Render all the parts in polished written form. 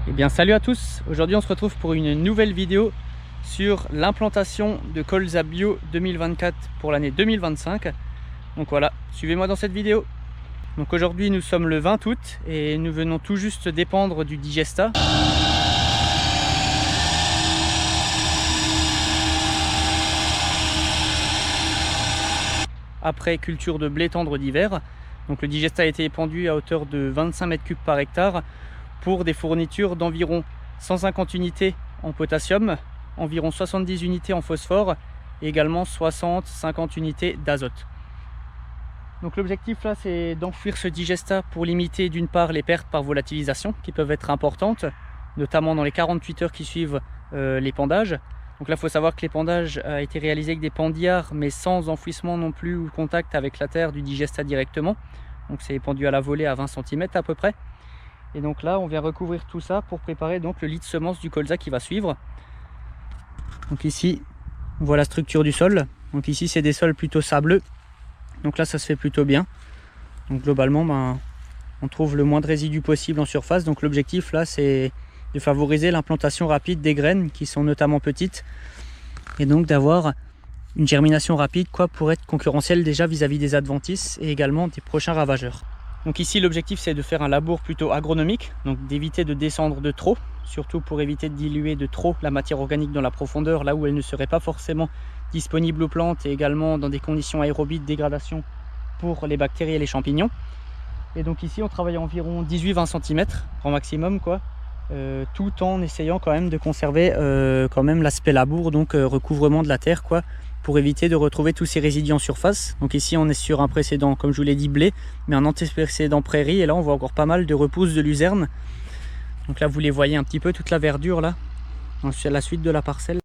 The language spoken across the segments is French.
Eh bien salut à tous, aujourd'hui on se retrouve pour une nouvelle vidéo sur l'implantation de colza bio 2024 pour l'année 2025. Donc voilà, suivez-moi dans cette vidéo. Donc aujourd'hui nous sommes le 20 août et nous venons tout juste d'épandre du digesta. Après culture de blé tendre d'hiver. Donc le digesta a été épandu à hauteur de 25 m3 par hectare pour des fournitures d'environ 150 unités en potassium, environ 70 unités en phosphore et également 60-50 unités d'azote. Donc l'objectif là c'est d'enfouir ce digesta pour limiter d'une part les pertes par volatilisation qui peuvent être importantes, notamment dans les 48 heures qui suivent l'épandage. Donc là il faut savoir que l'épandage a été réalisé avec des pendillards mais sans enfouissement non plus ou contact avec la terre du digesta directement. Donc c'est épandu à la volée à 20 cm à peu près. Et donc là on vient recouvrir tout ça pour préparer donc le lit de semence du colza qui va suivre. Donc ici on voit la structure du sol. Donc ici c'est des sols plutôt sableux. Donc là ça se fait plutôt bien. Donc globalement on trouve le moins de résidus possible en surface. Donc l'objectif là c'est de favoriser l'implantation rapide des graines qui sont notamment petites. Et donc d'avoir une germination rapide pour être concurrentiel déjà vis-à-vis des adventices et également des prochains ravageurs. Donc ici l'objectif c'est de faire un labour plutôt agronomique, donc d'éviter de descendre de trop, surtout pour éviter de diluer de trop la matière organique dans la profondeur, là où elle ne serait pas forcément disponible aux plantes et également dans des conditions aérobies de dégradation pour les bactéries et les champignons. Et donc ici on travaille à environ 18-20 cm grand maximum tout en essayant quand même de conserver quand même l'aspect labour, donc recouvrement de la terre pour éviter de retrouver tous ces résidus en surface. Donc ici on est sur un précédent, comme je vous l'ai dit, blé, mais un antécédent prairie, et là on voit encore pas mal de repousses de luzerne. Donc là vous les voyez un petit peu, toute la verdure là, c'est la suite de la parcelle.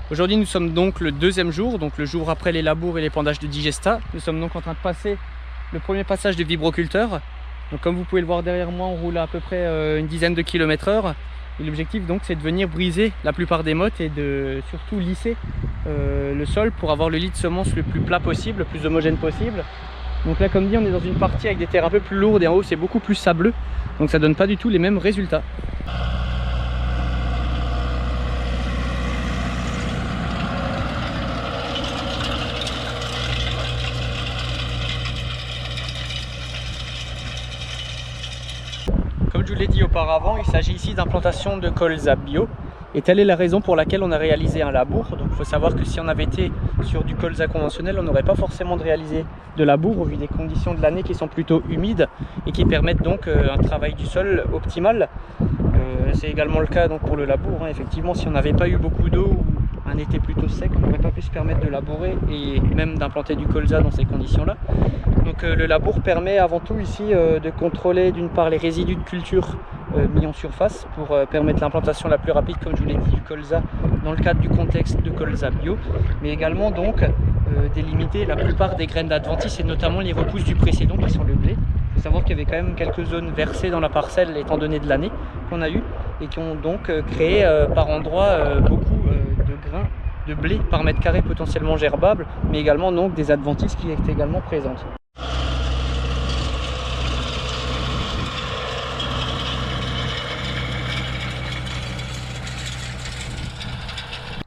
Aujourd'hui nous sommes donc le deuxième jour, donc le jour après les labours et l'épandage de digesta. Nous sommes donc en train de passer le premier passage de vibroculteur. Donc comme vous pouvez le voir derrière moi, on roule à peu près une dizaine de km/h. Et l'objectif donc c'est de venir briser la plupart des mottes et de surtout lisser le sol pour avoir le lit de semence le plus plat possible, le plus homogène possible. Donc là comme dit on est dans une partie avec des terres un peu plus lourdes et en haut c'est beaucoup plus sableux. Donc ça donne pas du tout les mêmes résultats. Comme je vous l'ai dit auparavant, il s'agit ici d'implantation de colza bio. Et telle est la raison pour laquelle on a réalisé un labour. Donc il faut savoir que si on avait été sur du colza conventionnel, on n'aurait pas forcément réalisé de labour au vu des conditions de l'année qui sont plutôt humides et qui permettent donc un travail du sol optimal. C'est également le cas donc pour le labour. Effectivement, si on n'avait pas eu beaucoup d'eau ou un été plutôt sec, on n'aurait pas pu se permettre de labourer et même d'implanter du colza dans ces conditions-là. Donc le labour permet avant tout ici de contrôler d'une part les résidus de culture mis en surface pour permettre l'implantation la plus rapide, comme je vous l'ai dit, du colza dans le cadre du contexte de colza bio, mais également donc d'éliminer la plupart des graines d'adventice et notamment les repousses du précédent qui sont le blé. Il faut savoir qu'il y avait quand même quelques zones versées dans la parcelle étant donné de l'année qu'on a eu et qui ont donc créé par endroits beaucoup de grains de blé par mètre carré potentiellement gerbables, mais également donc des adventices qui étaient également présentes.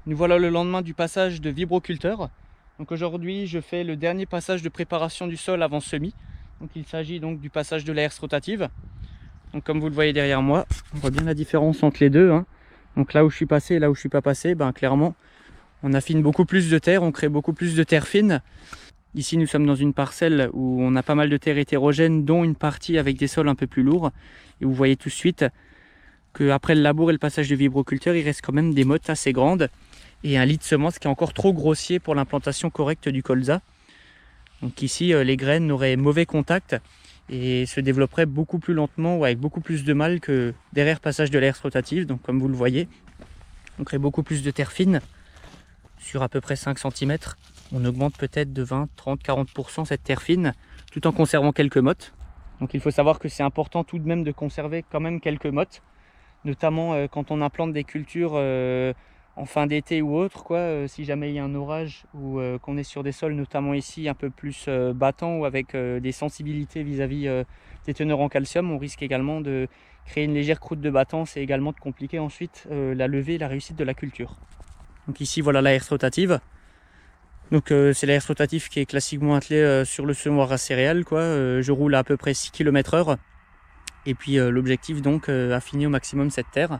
Nous voilà le lendemain du passage de vibroculteur. Donc aujourd'hui je fais le dernier passage de préparation du sol avant semis. Donc il s'agit donc du passage de la herse rotative. Donc comme vous le voyez derrière moi, on voit bien la différence entre les deux. Donc là où je suis passé et là où je suis pas passé, clairement on affine beaucoup plus de terre, on crée beaucoup plus de terre fine. Ici nous sommes dans une parcelle où on a pas mal de terre hétérogène, dont une partie avec des sols un peu plus lourds. Et vous voyez tout de suite qu'après le labour et le passage de vibroculteur, il reste quand même des mottes assez grandes et un lit de semence qui est encore trop grossier pour l'implantation correcte du colza. Donc ici les graines n'auraient mauvais contact et se développeraient beaucoup plus lentement ou avec beaucoup plus de mal que derrière passage de la herse rotative. Donc comme vous le voyez, on crée beaucoup plus de terre fine. Sur à peu près 5 cm, on augmente peut-être de 20, 30, 40% cette terre fine, tout en conservant quelques mottes. Donc il faut savoir que c'est important tout de même de conserver quand même quelques mottes, notamment quand on implante des cultures en fin d'été ou autre, si jamais il y a un orage ou qu'on est sur des sols, notamment ici, un peu plus battants ou avec des sensibilités vis-à-vis des teneurs en calcium, on risque également de créer une légère croûte de battance et également de compliquer ensuite la levée et la réussite de la culture. Donc ici, voilà la herse rotative. Donc c'est la herse rotative qui est classiquement attelée sur le semoir à céréales. Je roule à peu près 6 km/h. Et puis l'objectif donc affiner au maximum cette terre.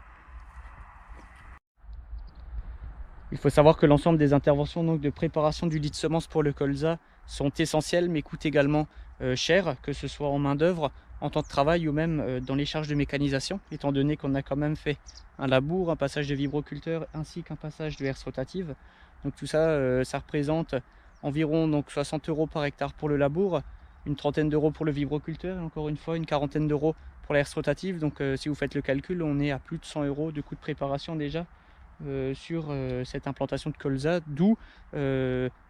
Il faut savoir que l'ensemble des interventions donc, de préparation du lit de semence pour le colza sont essentielles mais coûtent également cher, que ce soit en main d'œuvre, en temps de travail ou même dans les charges de mécanisation, étant donné qu'on a quand même fait un labour, un passage de vibroculteur ainsi qu'un passage de herse rotative. Donc tout ça, ça représente environ donc, 60 € par hectare pour le labour, une trentaine d'euros pour le vibroculteur et encore une fois une quarantaine d'euros pour la herse rotative. Donc si vous faites le calcul, on est à plus de 100 € de coût de préparation déjà sur cette implantation de colza, d'où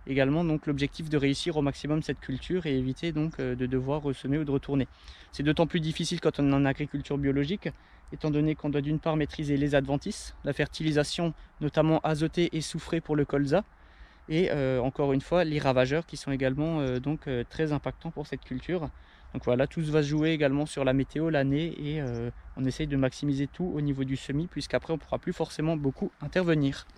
également donc l'objectif de réussir au maximum cette culture et éviter donc de devoir ressemer ou de retourner. C'est d'autant plus difficile quand on est en agriculture biologique, étant donné qu'on doit d'une part maîtriser les adventices, la fertilisation notamment azotée et soufrée pour le colza, et encore une fois les ravageurs qui sont également très impactants pour cette culture. Donc voilà, tout va se jouer également sur la météo, l'année, et on essaye de maximiser tout au niveau du semis, puisqu'après on ne pourra plus forcément beaucoup intervenir.